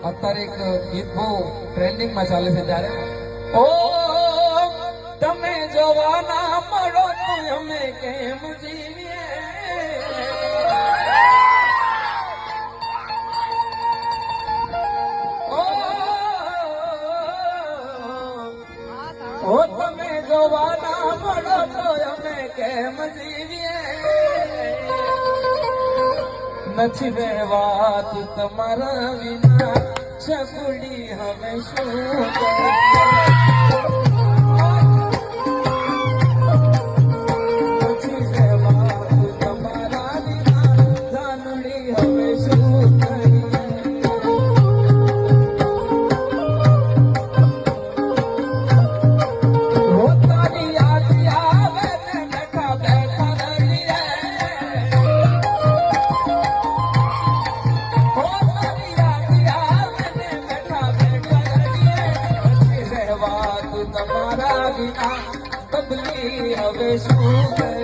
અત્યારે એક ગીત બહુ ટ્રેન્ડિંગમાં ચાલે છે ત્યારે ઓ તમે જવાના મળો તો અમે કેમ જીવીએ ઓ તમે જવાના મળો તો અમે કેમ જીવીએ નથી રહેવાતું તમારા વિના સગુડી હવે શું નથી રહેવાતું તમારા વિના જાનુડી હવે શું તારી યાદ આવે ને બેઠા બેઠા તમારા વિના બદલી હવે શું